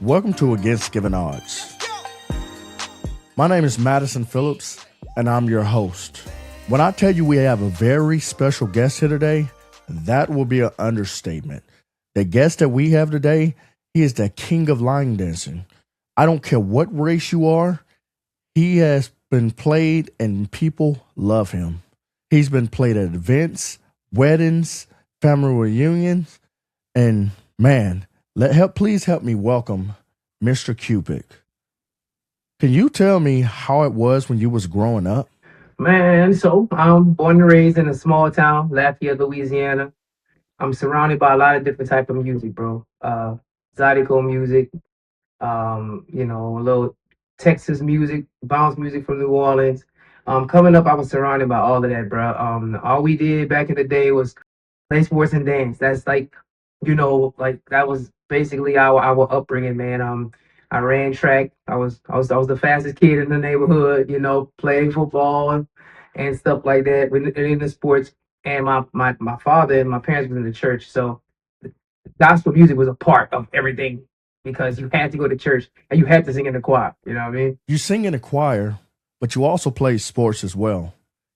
Welcome to Against Given Odds. My name is Madison Phillips, and I'm your host. When I tell you we have a very special guest here today, that will be an understatement. The guest that we have today, he is the king of line dancing. I don't care what race you are, he has been played and people love him. He's been played at events, weddings, family reunions, and man, please help me welcome Mr. Cupid. Can you tell me how it was when you was growing up? Man, so I'm born and raised in a small town, Lafayette, Louisiana. I'm surrounded by a lot of different type of music, bro. Zydeco music, a little Texas music, bounce music from New Orleans. Coming up, I was surrounded by all of that, bro. All we did back in the day was play sports and dance. That's like, that was basically our upbringing, man. I ran track. I was the fastest kid in the neighborhood, playing football and stuff like that. In the sports, and my father and my parents was in the church, so gospel music was a part of everything because you had to go to church and you had to sing in the choir. You know what I mean? You sing in a choir, but you also play sports as well.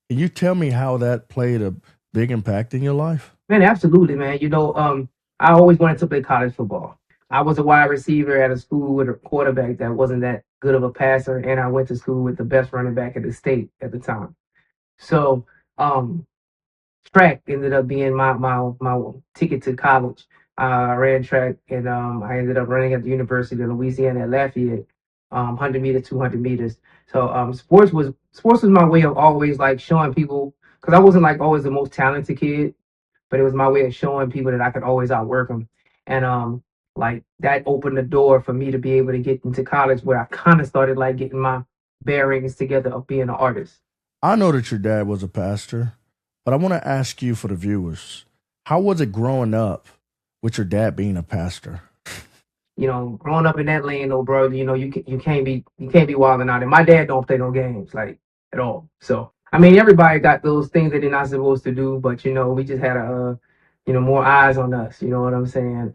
Can you tell me how that played a big impact in your life? Man, absolutely, man. I always wanted to play college football. I was a wide receiver at a school with a quarterback that wasn't that good of a passer, and I went to school with the best running back in the state at the time. So, um, track ended up being my ticket to college. I ran track, and I ended up running at the University of Louisiana at Lafayette, 100 meters, 200 meters. So sports was my way of always like showing people because I wasn't like always the most talented kid, but it was my way of showing people that I could always outwork them, and like that opened the door for me to be able to get into college where I kind of started like getting my bearings together of being an artist. I know that your dad was a pastor, but I want to ask you for the viewers, how was it growing up with your dad being a pastor? Growing up in that lane, though, bro, you can't be wilding out. And my dad don't play no games like at all. So I mean, everybody got those things that they're not supposed to do, but we just had more eyes on us. You know what I'm saying?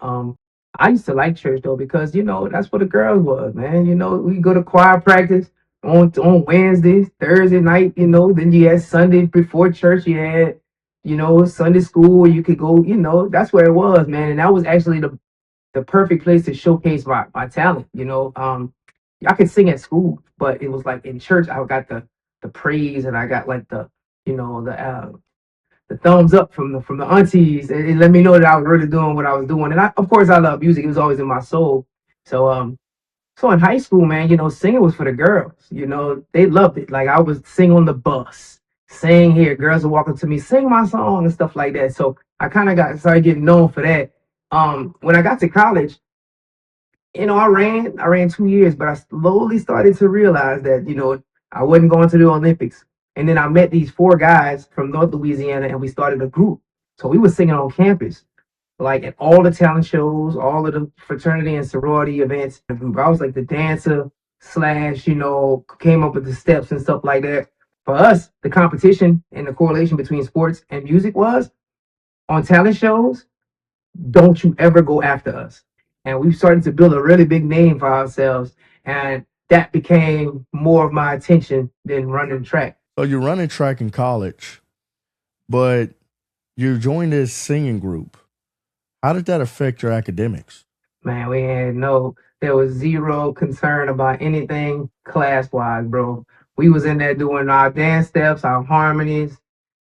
I used to like church though because that's what the girls was, man. We go to choir practice on Wednesdays, Thursday night. Then you had Sunday before church. You had Sunday school where you could go. That's where it was, man. And that was actually the perfect place to showcase my talent. I could sing at school, but it was like in church I got the praise and I got like the thumbs up from the aunties. It let me know that I was really doing what I was doing. And of course I love music. It was always in my soul. So in high school, man, singing was for the girls. They loved it. Like I was sing on the bus, sing here. Girls would walk up to me, sing my song and stuff like that. So I kind of got started getting known for that. When I got to college, I ran 2 years, but I slowly started to realize that, I wasn't going to the Olympics. And then I met these four guys from North Louisiana and we started a group. So we were singing on campus, like at all the talent shows, all of the fraternity and sorority events. The group. I was like the dancer slash, came up with the steps and stuff like that. For us, the competition and the correlation between sports and music was on talent shows, don't you ever go after us. And we started to build a really big name for ourselves. And that became more of my attention than running track. So you're running track in college, but you joined this singing group. How did that affect your academics? Man, there was zero concern about anything class wise, bro. We was in there doing our dance steps, our harmonies,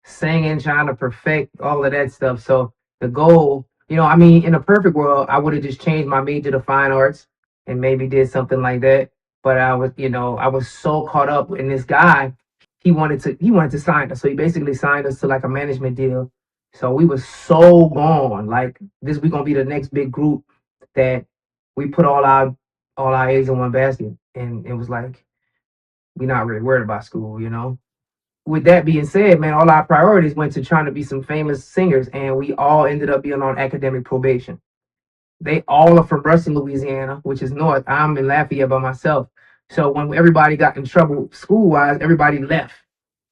singing, trying to perfect all of that stuff. So the goal, I mean, in a perfect world, I would have just changed my major to fine arts and maybe did something like that. But I was so caught up in this guy. He wanted to sign us. So he basically signed us to like a management deal. So we were so gone. Like this, we gonna be the next big group that we put all our eggs in one basket. And it was like we're not really worried about school. With that being said, man, all our priorities went to trying to be some famous singers, and we all ended up being on academic probation. They all are from Ruston, Louisiana, which is north. I'm in Lafayette by myself. So when everybody got in trouble school wise, everybody left.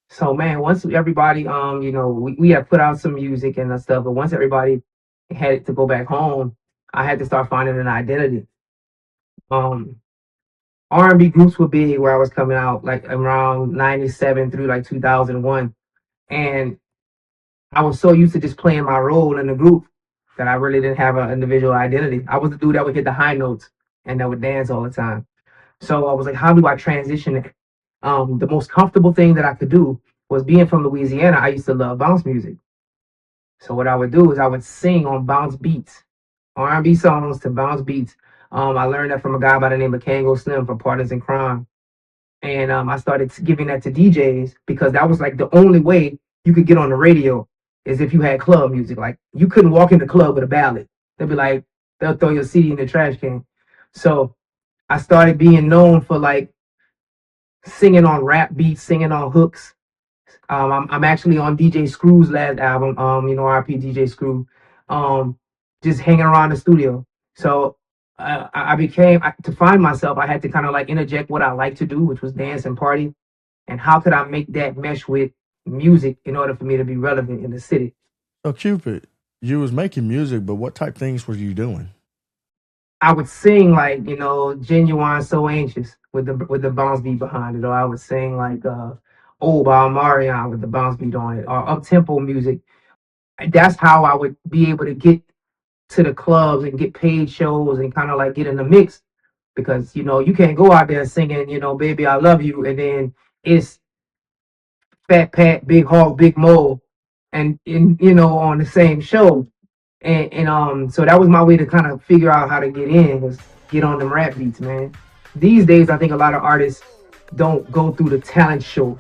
So man, once everybody, we had put out some music and stuff, but once everybody had to go back home, I had to start finding an identity. Um, R&B groups were big where I was coming out, like around 97 through like 2001. And I was so used to just playing my role in the group that I really didn't have an individual identity. I was the dude that would hit the high notes and that would dance all the time. So I was like, how do I transition it? The most comfortable thing that I could do was being from Louisiana. I used to love bounce music. So what I would do is I would sing on bounce beats, R&B songs to bounce beats. I learned that from a guy by the name of Kango Slim from Partners in Crime. And I started giving that to DJs because that was like the only way you could get on the radio is if you had club music. Like you couldn't walk in the club with a ballad. They'll be like, they'll throw your CD in the trash can. So I started being known for like singing on rap beats, singing on hooks. I'm actually on DJ Screw's last album. RP DJ Screw. Just hanging around the studio. So I became to find myself. I had to kind of like interject what I like to do, which was dance and party, and how could I make that mesh with music in order for me to be relevant in the city. So Cupid, you was making music, but what type things were you doing? I would sing like Genuine So Anxious with the bounce beat behind it, or I would sing like Oh by Marion with the bounce beat on it, or up tempo music. That's how I would be able to get to the clubs and get paid shows and kind of like get in the mix because you can't go out there singing Baby I Love You and then it's Fat Pat, Big Hog, Big Mo, and on the same show. And so that was my way to kind of figure out how to get in, was get on them rap beats, man. These days I think a lot of artists don't go through the talent show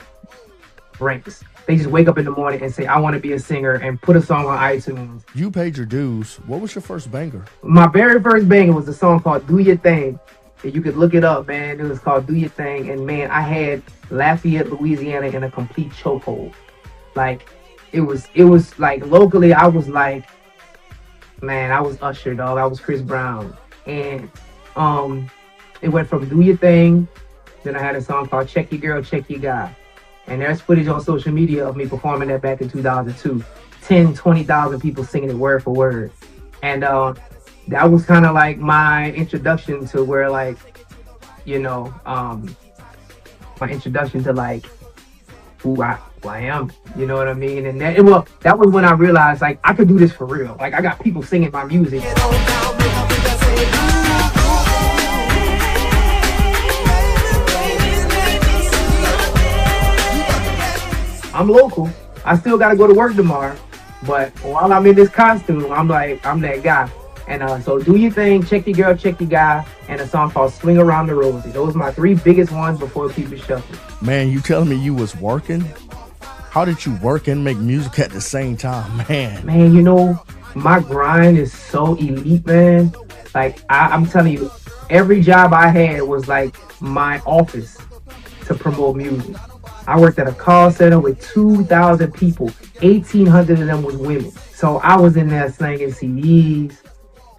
ranks. They just wake up in the morning and say, I want to be a singer and put a song on iTunes. You paid your dues. What was your first banger? My very first banger was a song called Do Your Thing. And you could look it up, man. It was called Do Your Thing. And man, I had Lafayette, Louisiana in a complete chokehold. Like, it was like locally, I was like, man, I was Usher, dog. I was Chris Brown. And it went from Do Your Thing. Then I had a song called Check Your Girl, Check Your Guy. And there's footage on social media of me performing that back in 2002. 20,000 people singing it word for word. And that was kind of like my introduction to where like, my introduction to like who I am, you know what I mean? And that was when I realized like I could do this for real. Like I got people singing my music. I'm local. I still got to go to work tomorrow. But while I'm in this costume, I'm that guy. And so Do Your Thing, Check Your Girl, Check Your Guy, and a song called Swing Around the Rosie. Those are my three biggest ones before Cupid Shuffle. Man, you telling me you was working? How did you work and make music at the same time, man? Man, my grind is so elite, man. Like, I'm telling you, every job I had was like my office to promote music. I worked at a call center with 2,000 people. 1,800 of them was women. So I was in there slinging CDs.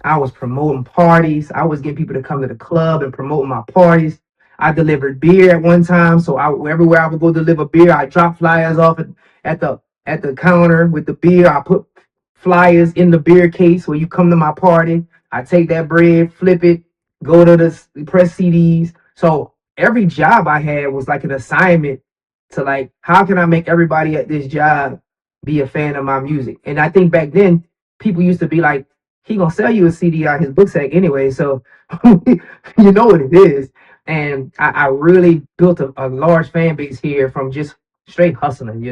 I was promoting parties. I was getting people to come to the club and promoting my parties. I delivered beer at one time. So everywhere I would go deliver beer, I dropped flyers off at the counter with the beer. I put flyers in the beer case where you come to my party. I take that bread, flip it, go to the press CDs. So every job I had was like an assignment to like, how can I make everybody at this job be a fan of my music? And I think back then people used to be like, he gonna sell you a CD out his book sack anyway, so you know what it is. And I really built a large fan base here from just straight hustling,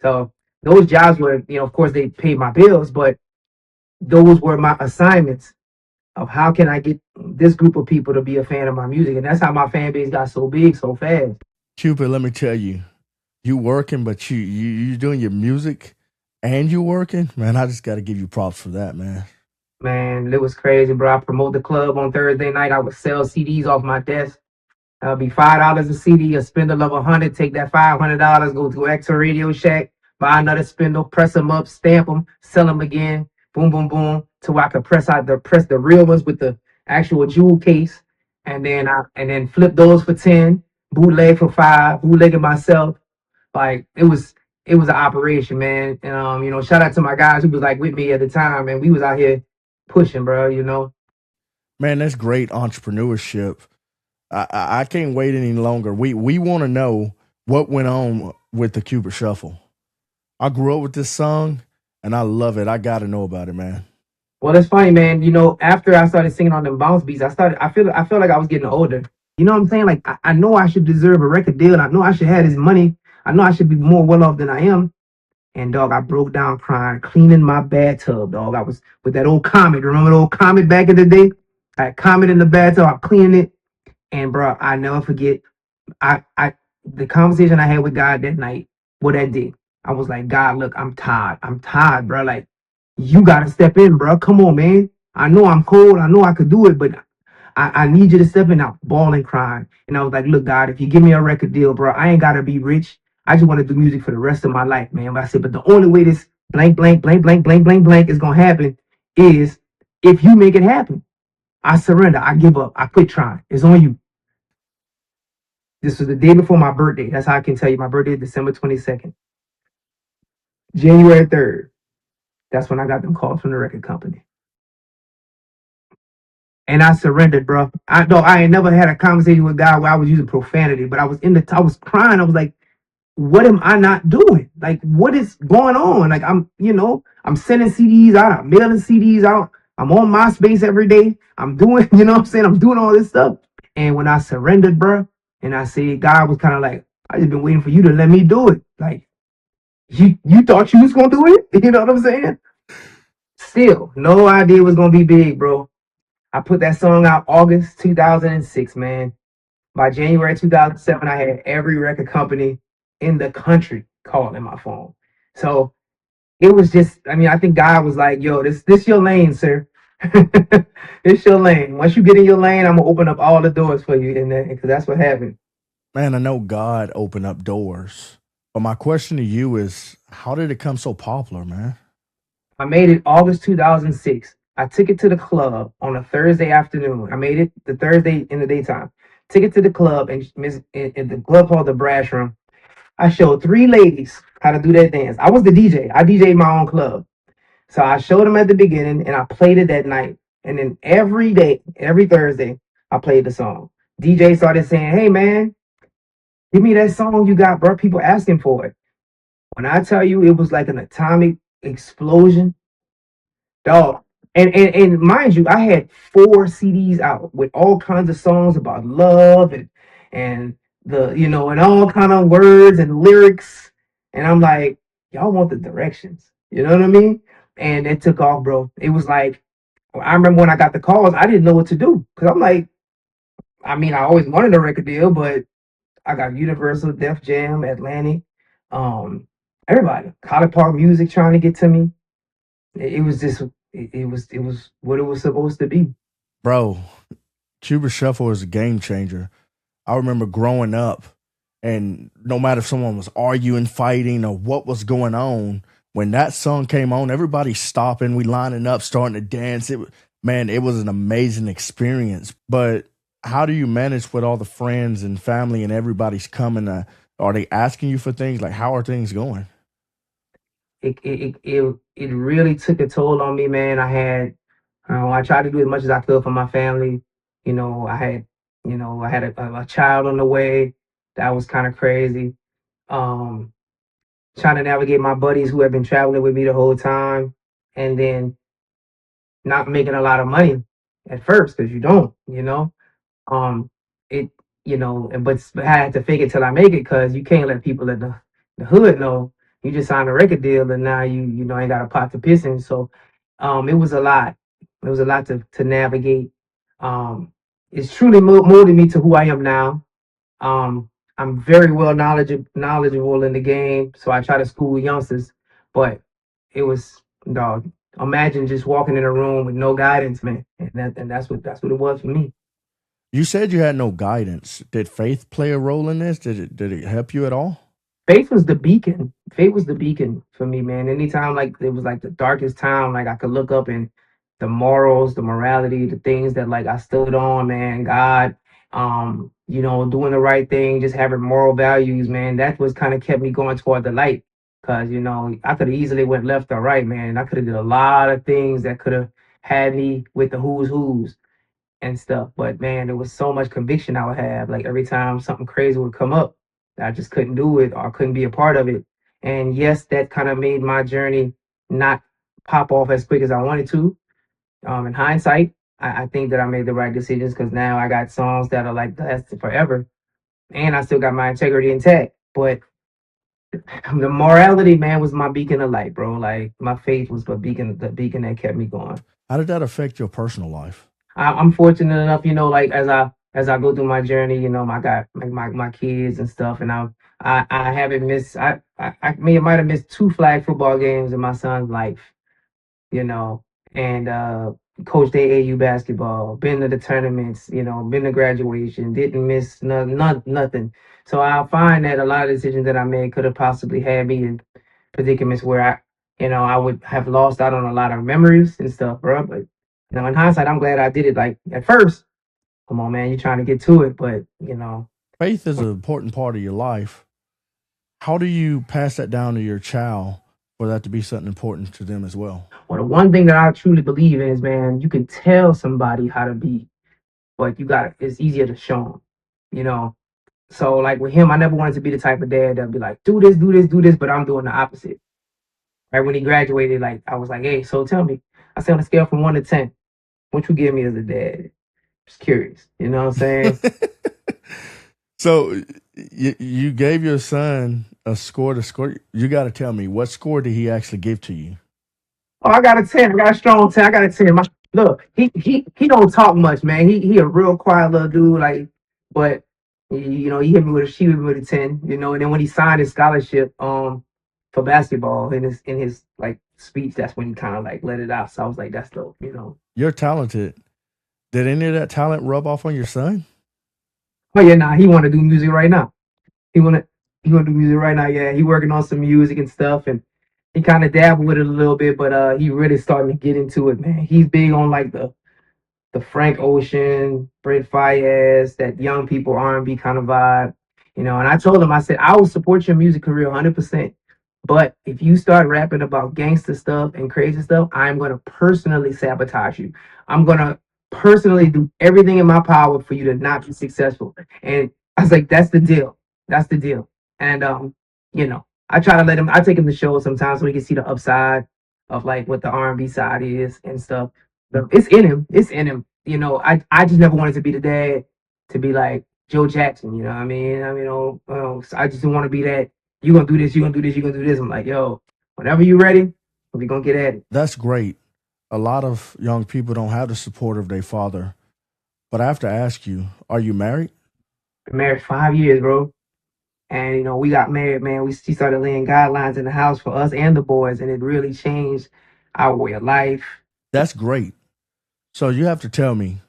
So those jobs were, of course they paid my bills, but those were my assignments of how can I get this group of people to be a fan of my music. And that's how my fan base got so big so fast. Cupid, let me tell you, you working, but you doing your music and you working, man. I just got to give you props for that, man. Man, it was crazy, bro. I promote the club on Thursday night. I would sell CDs off my desk. That'll be $5 a CD, a spindle of 100. Take that $500, go to Extra Radio Shack, buy another spindle, press them up, stamp them, sell them again. Boom, boom, boom, till I could press the real ones with the actual jewel case, and then flip those for 10, bootleg for 5, bootlegging myself. Like it was an operation, man. And shout out to my guys who was like with me at the time, and we was out here pushing, bro. Man, that's great entrepreneurship. I can't wait any longer. We want to know what went on with the Cupid Shuffle. I grew up with this song and I love it. I got to know about it, man. Well, it's funny, man. After I started singing on them bounce beats, I feel like I was getting older. You know what I'm saying? Like I know I should deserve a record deal. I know I should have this money. I know I should be more well off than I am. And dog, I broke down crying, cleaning my bathtub, dog. I was with that old Comet. Remember the old Comet back in the day? I had Comet in the bathtub. I'm cleaning it. And bro, I never forget. I the conversation I had with God that night, what that did. I was like, God, look, I'm tired. I'm tired, bro. Like, you gotta step in, bro. Come on, man. I know I'm cold. I know I could do it, but I need you to step in. I'm bawling, crying. And I was like, look, God, if you give me a record deal, bro, I ain't gotta be rich. I just want to do music for the rest of my life, man. But I said, but the only way this blank, blank, blank, blank, blank, blank, blank is gonna happen is if you make it happen. I surrender. I give up. I quit trying. It's on you. This was the day before my birthday. That's how I can tell you. My birthday is December 22nd. January 3rd. That's when I got them calls from the record company. And I surrendered, bro. I know I ain't never had a conversation with God where I was using profanity, but I was crying. I was like, what am I not doing? Like, what is going on? Like, I'm sending CDs out, I'm mailing CDs out, I'm on MySpace every day. I'm doing, you know what I'm saying? I'm doing all this stuff. And when I surrendered, bro, and I said, God was kind of like, I just been waiting for you to let me do it. Like, you thought you was gonna do it? You know what I'm saying? Still, no idea it was gonna be big, bro. I put that song out August 2006, man. By January 2007, I had every record company in the country calling my phone. So it was just, I mean, I think God was like, yo, this your lane, sir. It's your lane. Once you get in your lane, I'm gonna open up all the doors for you, and because that's what happened. Man, I know God opened up doors. But my question to you is, how did it come so popular, man? I made it August 2006. I took it to the club on a Thursday afternoon. I made it the Thursday in the daytime. Took it to the club and in the club called the Brass Room. I showed three ladies how to do that dance. I was the DJ. I DJ'd my own club. So I showed them at the beginning and I played it that night. And then every day, every Thursday, I played the song. DJ started saying, hey man, give me that song you got, bro. People asking for it. When I tell you it was like an atomic explosion, dog. And mind you, I had four CDs out with all kinds of songs about love and and all kind of words and lyrics. And I'm like, y'all want the directions. You know what I mean? And it took off, bro. It was like I remember when I got the calls, I didn't know what to do. Cause I'm like, I mean, I always wanted a record deal, but I got Universal, Def Jam, Atlantic, um, everybody, College Park Music trying to get to me. It was just it was what it was supposed to be. Bro, Cupid Shuffle is a game changer. I remember growing up, and no matter if someone was arguing, fighting, or what was going on, when that song came on, everybody stopping, we lining up, starting to dance. Man, it was an amazing experience. But how do you manage with all the friends and family and everybody's coming? Are they asking you for things? Like, how are things going? It really took a toll on me, man. I tried to do as much as I could for my family. You know, I had I had a child on the way. That was kind of crazy. Um, Trying to navigate my buddies who have been traveling with me the whole time, and then not making a lot of money at first because you don't, Um, it, but I had to fake it till I make it because you can't let people in the hood know you just signed a record deal and now you ain't got a pot to piss in. So, it was a lot. It was a lot to navigate. Um, it's truly molded me to who I am now. Um, I'm very well knowledgeable in the game, so I try to school youngsters. But it was dog. Imagine just walking in a room with no guidance, man, and that's what it was for me. You said you had no guidance. Did faith play a role in this? Did it help you at all? Faith was the beacon. Faith was the beacon for me, man. Anytime like it was like the darkest time, like I could look up and the morals, the morality, the things that like I stood on, man. God, doing the right thing, just having moral values, man. That was kind of kept me going toward the light. Cause I could have easily went left or right, man. I could have did a lot of things that could have had me with the who's who's. and stuff. But man, there was so much conviction I would have. Like every time something crazy would come up, I just couldn't do it or couldn't be a part of it. And yes, that kind of made my journey not pop off as quick as I wanted to. In hindsight, I think that I made the right decisions because now I got songs that are like lasted forever, and I still got my integrity intact. But the morality, man, was my beacon of light, bro. Like my faith was the beacon that kept me going. How did that affect your personal life? I'm fortunate enough, like as I go through my journey, I got like my kids and stuff, and I haven't missed I might have missed two flag football games in my son's life, you know, and coached AAU basketball, been to the tournaments, been to graduation, didn't miss nothing. So I find that a lot of decisions that I made could have possibly had me in predicaments where I would have lost out on a lot of memories and stuff, bro. But in hindsight, I'm glad I did it. Like at first, come on, man, you're trying to get to it, but Faith is an important part of your life. How do you pass that down to your child for that to be something important to them as well? well, the one thing that I truly believe in is, man, you can tell somebody how to be, but it's easier to show them, you know. So like with him, I never wanted to be the type of dad that'd be like, do this, do this, do this, but I'm doing the opposite. Right when he graduated, like I was like, hey, so tell me, I said on a scale from 1 to 10, what you give me as a dad? Just curious, you know what I'm saying? So you gave your son a score to score. You got to tell me, what score did he actually give to you? Oh, I got a 10. I got a strong 10. I got a 10. Look, he don't talk much, man. He a real quiet little dude, like, but he hit me with a she hit me with a 10, and then when he signed his scholarship for basketball in his like speech, that's when he kind of like let it out. So I was like, that's dope. You're talented. Did any of that talent rub off on your son? But yeah, nah, he wanna do music right now. He wanna he wanna do music right now. Yeah, he working on some music and stuff, and he kind of dabbled with it a little bit, but he really starting to get into it, man. He's big on like the Frank Ocean, Brent Fayez, that young people R&B kind of vibe, And I told him, I said, I will support your music career 100%. But if you start rapping about gangster stuff and crazy stuff, I'm gonna personally sabotage you. I'm gonna personally do everything in my power for you to not be successful. And I was like, that's the deal. That's the deal. And I try to let him. I take him to shows sometimes so he can see the upside of like what the R&B side is and stuff. But it's in him. It's in him. I just never wanted to be the dad to be like Joe Jackson. You know what I mean? So I just didn't want to be that. You gonna do this. You gonna do this. You gonna do this. I'm like, yo, whenever you ready, we gonna get at it. That's great. A lot of young people don't have the support of their father. But I have to ask you, are you married? Been married 5 years, bro. And we got married, man. She started laying guidelines in the house for us and the boys, and it really changed our way of life. That's great. So you have to tell me,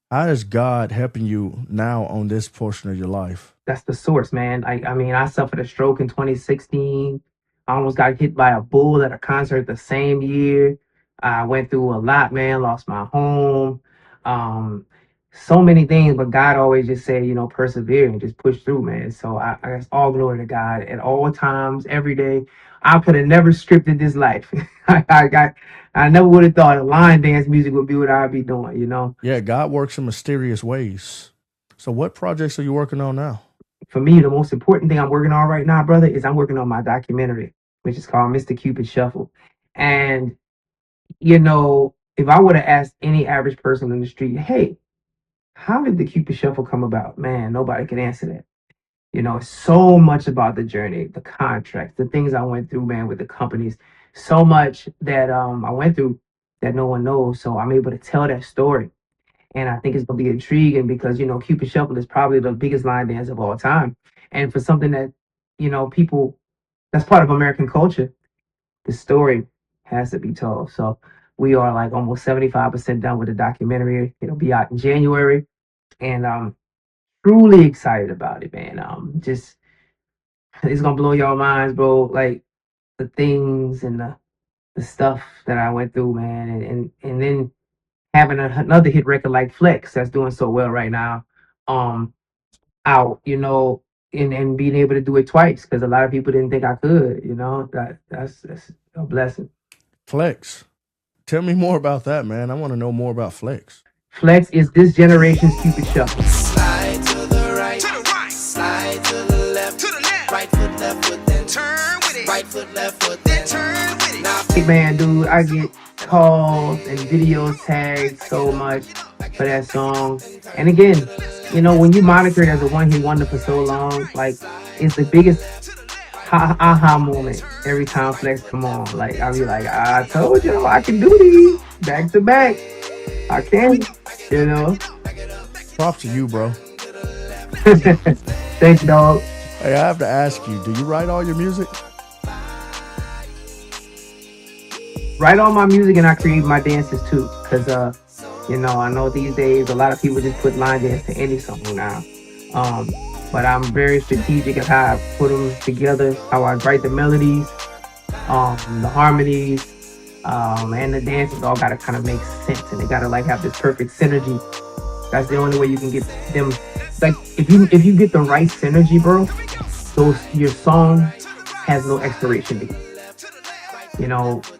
how is God helping you now on this portion of your life? That's the source, man. I mean, I suffered a stroke in 2016. I almost got hit by a bull at a concert the same year. I went through a lot, man. Lost my home. Um, so many things, but God always just said, persevere and just push through, man. So I guess all glory to God at all times, every day. I could have never scripted this life. I never would have thought a line dance music would be what I'd be doing. Yeah, God works in mysterious ways. So what projects are you working on now? For me, the most important thing I'm working on right now, brother, is I'm working on my documentary, which is called Mr. Cupid Shuffle. And, if I would have asked any average person in the street, hey, how did the Cupid Shuffle come about? Man, nobody can answer that. It's so much about the journey, the contracts, the things I went through, man, with the companies, so much that I went through that no one knows. So I'm able to tell that story. And I think it's gonna be intriguing because Cupid Shuffle is probably the biggest line dance of all time. And for something that people that's part of American culture, the story has to be told. So we are like almost 75% done with the documentary. It'll be out in January, and I'm truly excited about it, man. Just it's gonna blow your minds, bro. Like the things and the stuff that I went through, man, and then having another hit record like Flex that's doing so well right now, um, out, and being able to do it twice because a lot of people didn't think I could, that's a blessing. Flex. Tell me more about that, man. I want to know more about Flex. Flex is this generation's Cupid Shuffle. Slide to the right, slide to the left, right foot, left foot, then turn with it. Right foot, left foot, then turn with it. Now, Hey man, dude, I get calls and videos tagged so much for that song. And again, when you monitor it as a one hit wonder for so long, like it's the biggest aha moment every time Flex come on. Like I'll be like, I told you I can do these back to back. I can, you know. Props to you, bro. Thanks, dog. Hey, I have to ask you, do you write all your music? Write all my music and I create my dances too. Cause I know these days a lot of people just put line dance to any song now. Um, but I'm very strategic at how I put them together, how I write the melodies, the harmonies, and the dances all gotta kind of make sense and they gotta like have this perfect synergy. That's the only way you can get them. Like if you get the right synergy, bro, your song has no expiration date.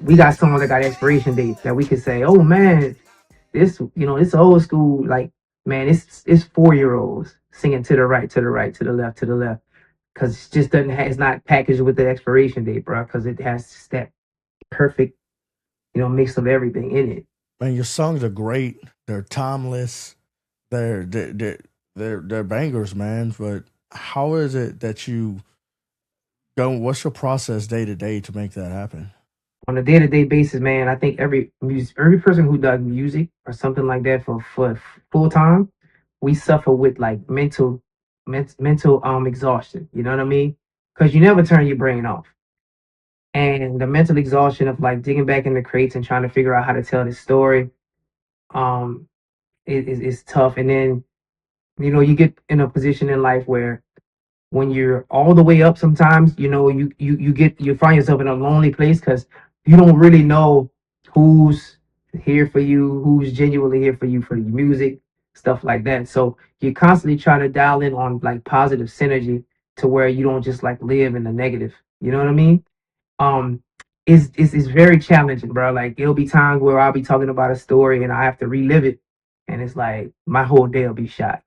We got songs that got expiration dates that we could say, oh man, this old school, like, man, it's 4-year-olds singing to the right, to the right, to the left, to the left. Cause it just doesn't it's not packaged with the expiration date, bro. Cause it has that perfect, mix of everything in it. Man, your songs are great. They're timeless. They're they're they're, they're bangers, man. But how is it that you go? What's your process day to day to make that happen? On a day-to-day basis, man, I think every person who does music or something like that for full time, we suffer with like mental exhaustion. You know what I mean? Because you never turn your brain off, and the mental exhaustion of like digging back in the crates and trying to figure out how to tell this story, um, is tough. And then you get in a position in life where when you're all the way up sometimes you find yourself in a lonely place because you don't really know who's here for you, who's genuinely here for you for the music, stuff like that. So you're constantly trying to dial in on like positive synergy to where you don't just like live in the negative, you know what I mean? um it's very challenging, bro. Like it'll be times where I'll be talking about a story and I have to relive it, and it's like my whole day will be shot.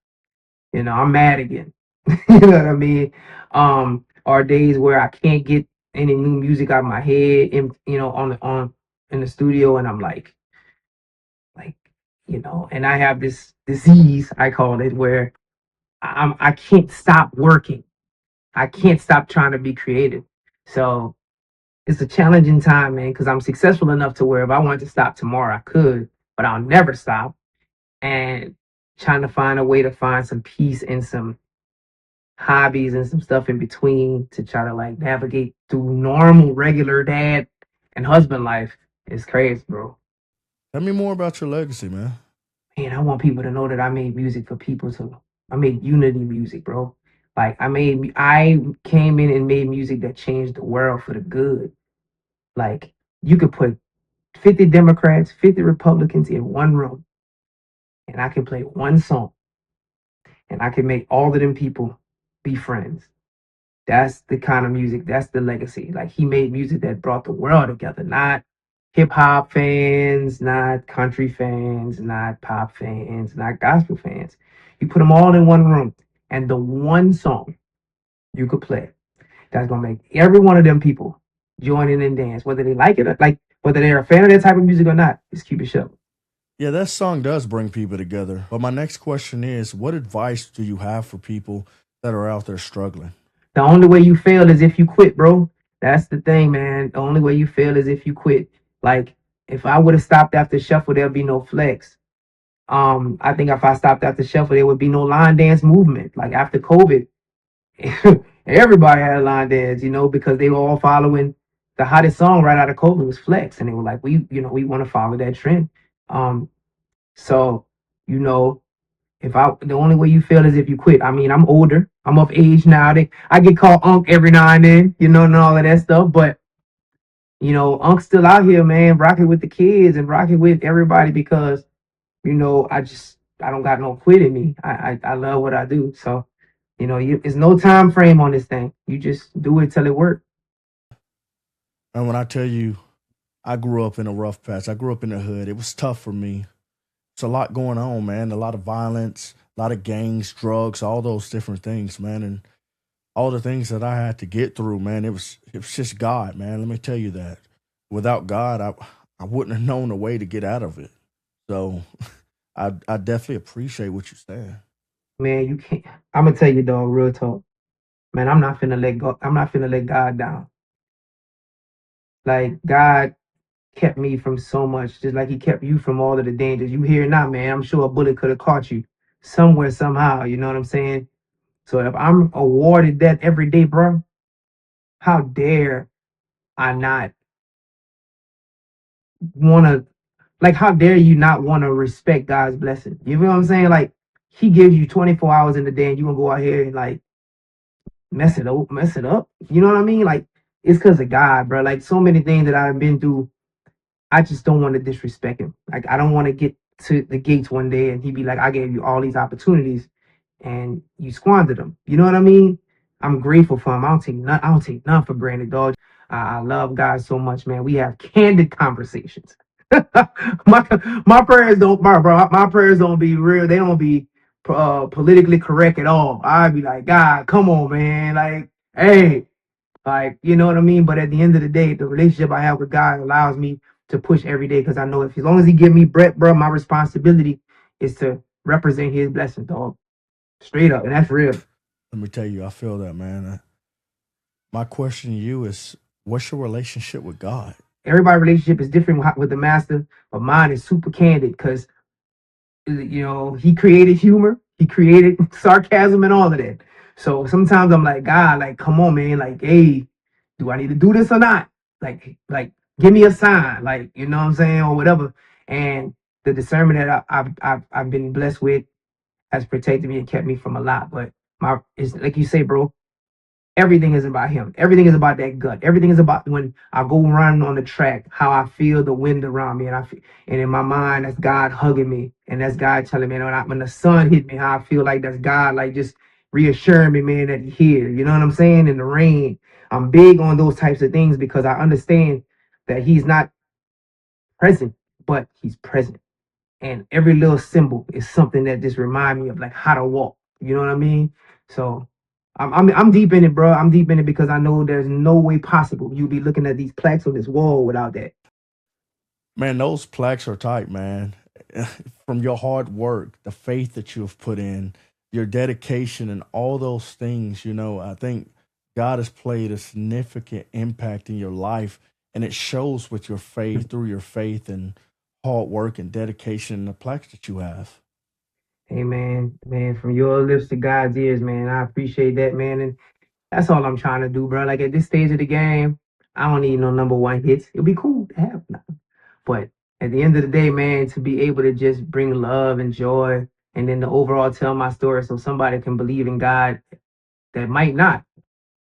I'm mad again. You know what I mean? Are days where I can't get any new music out of my head in on in the studio, and I'm like and I have this disease, I call it, where I can't stop working. I can't stop trying to be creative. So it's a challenging time, man, because I'm successful enough to where if I wanted to stop tomorrow, I could, but I'll never stop. And trying to find a way to find some peace and some hobbies and some stuff in between to try to like navigate through normal, regular dad and husband life is crazy, bro. Tell me more about your legacy, man. Man, I want people to know that I made music for people to. I made unity music, bro. Like I came in and made music that changed the world for the good. Like you could put 50 Democrats, 50 Republicans in one room, and I can play one song, and I can make all of them people be friends. That's the kind of music, that's the legacy. Like he made music that brought the world together, not hip hop fans, not country fans, not pop fans, not gospel fans. You put them all in one room, and the one song you could play that's gonna make every one of them people join in and dance, whether they like it or like whether they're a fan of that type of music or not. Is Cupid Shuffle. Yeah, that song does bring people together. But my next question is, what advice do you have for people that are out there struggling? The only way you fail is if you quit, bro. That's the thing, man. The only way you fail is if you quit. Like, if I would have stopped after shuffle, there'd be no flex. I think if I stopped after shuffle, there would be no line dance movement. Like after COVID, everybody had a line dance, because they were all following the hottest song right out of COVID was Flex, and they were like, we want to follow that trend. Um, so you know, if I the only way you fail is if you quit. I mean, I'm older. I'm of age now. I get called Unc every now and then, and all of that stuff. But Unc's still out here, man, rocking with the kids and rocking with everybody because I don't got no quit in me. I love what I do. So it's no time frame on this thing. You just do it till it works. And when I tell you, I grew up in a rough patch. I grew up in the hood. It was tough for me. It's a lot going on, man. A lot of violence, a lot of gangs, drugs, all those different things, man. And all the things that I had to get through, man, it was just God, man. Let me tell you that. Without God, I wouldn't have known a way to get out of it. So I definitely appreciate what you're saying. Man, you can't. I'm gonna tell you, dog, real talk. Man, I'm not finna let go. I'm not finna let God down. Like God kept me from so much, just like He kept you from all of the dangers. You here now, man. I'm sure a bullet could have caught you somewhere, somehow. You know what I'm saying? So if I'm awarded that every day, bro, how dare I not wanna like how dare you not want to respect God's blessing? You know what I'm saying? Like He gives you 24 hours in the day and you gonna go out here and like mess it up. You know what I mean? Like it's because of God, bro. Like so many things that I've been through, I just don't want to disrespect Him. Like I don't want to get to the gates one day and He be like, I gave you all these opportunities and you squandered them. You know what I mean? I'm grateful for Him. I don't take none for granted, dog. I love God so much, man. We have candid conversations. my prayers don't, my prayers don't be real. They don't be politically correct at all. I'd be like, God, come on, man. Like, hey, like, you know what I mean? But at the end of the day, the relationship I have with God allows me to push every day because I know if as long as He give me breath, bro, my responsibility is to represent His blessing, dog. Straight up, and that's real. Let me tell you, I feel that, man. My question to you is, what's your relationship with God? Everybody's relationship is different with the master, but mine is super candid because He created humor, He created sarcasm and all of that. So sometimes I'm like, God, like, come on, man, like, hey, do I need to do this or not? Like, give me a sign, like, you know what I'm saying, or whatever. And the discernment that I've been blessed with has protected me and kept me from a lot. But it's like you say, bro. Everything is about Him. Everything is about that gut. Everything is about when I go run on the track, how I feel the wind around me, and in my mind, that's God hugging me, and that's God telling me. When the sun hit me, how I feel like that's God, like just reassuring me, man, that He's here. You know what I'm saying? In the rain, I'm big on those types of things because I understand that He's not present, but He's present, and every little symbol is something that just remind me of like how to walk. You know what I mean? So. I'm deep in it, bro. I'm deep in it because I know there's no way possible you'll be looking at these plaques on this wall without that. Man, those plaques are tight, man. From your hard work, the faith that you have put in, your dedication, and all those things, I think God has played a significant impact in your life, and it shows with your faith, through your faith and hard work and dedication, and the plaques that you have. Hey, man, from your lips to God's ears, man. I appreciate that, man. And that's all I'm trying to do, bro. Like at this stage of the game, I don't need no number one hits. It'll be cool to have none. But at the end of the day, man, to be able to just bring love and joy and then to overall tell my story so somebody can believe in God that might not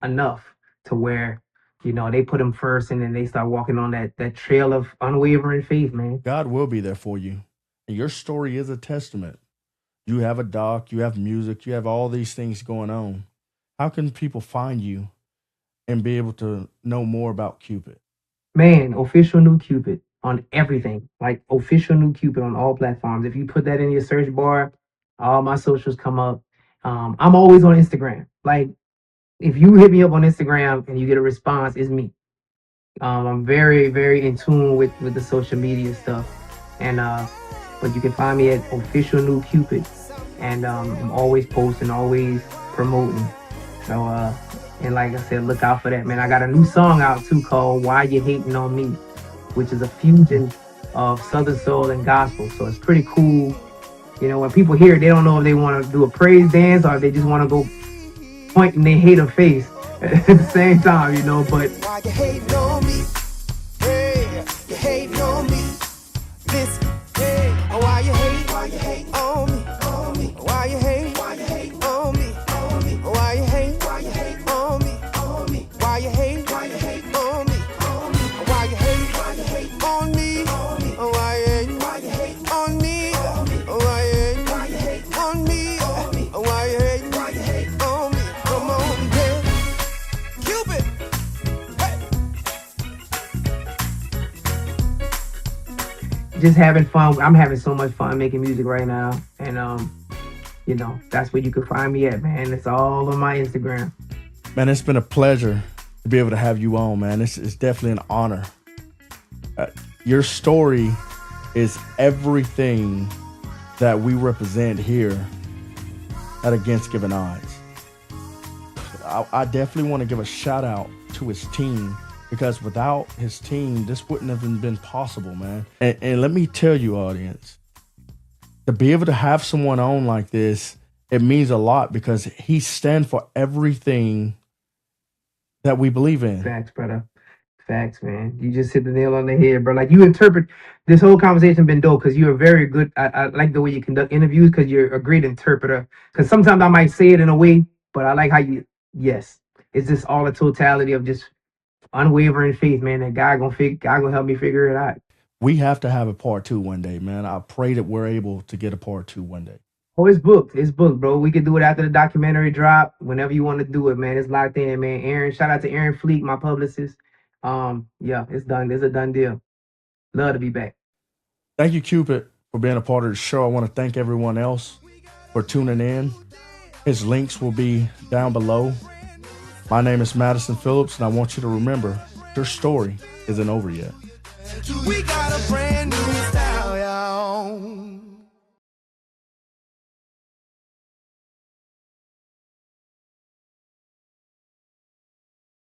enough to where, they put Him first and then they start walking on that trail of unwavering faith, man. God will be there for you. And your story is a testament. You have a doc, you have music, you have all these things going on. How can people find you and be able to know more about Cupid? Man, official new Cupid on everything. Like official new Cupid on all platforms. If you put that in your search bar, all my socials come up. I'm always on Instagram. Like if you hit me up on Instagram and you get a response, it's me. I'm very, very in tune with the social media stuff. And but you can find me at official new Cupid. And I'm always posting, always promoting. So and like I said, look out for that, man. I got a new song out too called Why You Hating on Me, which is a fusion of Southern soul and gospel. So it's pretty cool. When people hear it, they don't know if they want to do a praise dance or if they just want to go point in their hater face at the same time, but Why you hating on me? Hey, you hating on me. Listen, hey, why you hate on me? Why you hate on me? Why you hate on me? Why you hate on me? Why you hate on me? Why you hate on me? Why you hate on me? Why you hate on me? Come on, yeah. Cupid. Hey. just having fun. I'm having so much fun making music right now, and you know, that's where you can find me at, man. It's all on my Instagram. Man, it's been a pleasure to be able to have you on, man. It's definitely an honor. Your story is everything that we represent here at Against Given Odds. I definitely want to give a shout out to his team, because without his team, this wouldn't have even been possible, man. And let me tell you, audience, to be able to have someone on like this, it means a lot, because he stands for everything that we believe in. Facts, brother. Facts, man. You just hit the nail on the head, bro. Like, you interpret this whole conversation been dope, because you're very good. I like the way you conduct interviews, because you're a great interpreter. Because sometimes I might say it in a way, but I like how yes, it's just all the totality of just unwavering faith, man. That God gonna help me figure it out. We have to have a part 2 one day, man. I pray that we're able to get a part 2 one day. Oh, it's booked. It's booked, bro. We can do it after the documentary drop. Whenever you want to do it, man. It's locked in, man. Aaron, shout out to Aaron Fleet, my publicist. Yeah, it's done. It's a done deal. Love to be back. Thank you, Cupid, for being a part of the show. I want to thank everyone else for tuning in. His links will be down below. My name is Madison Phillips, and I want you to remember, your story isn't over yet. We got a brand new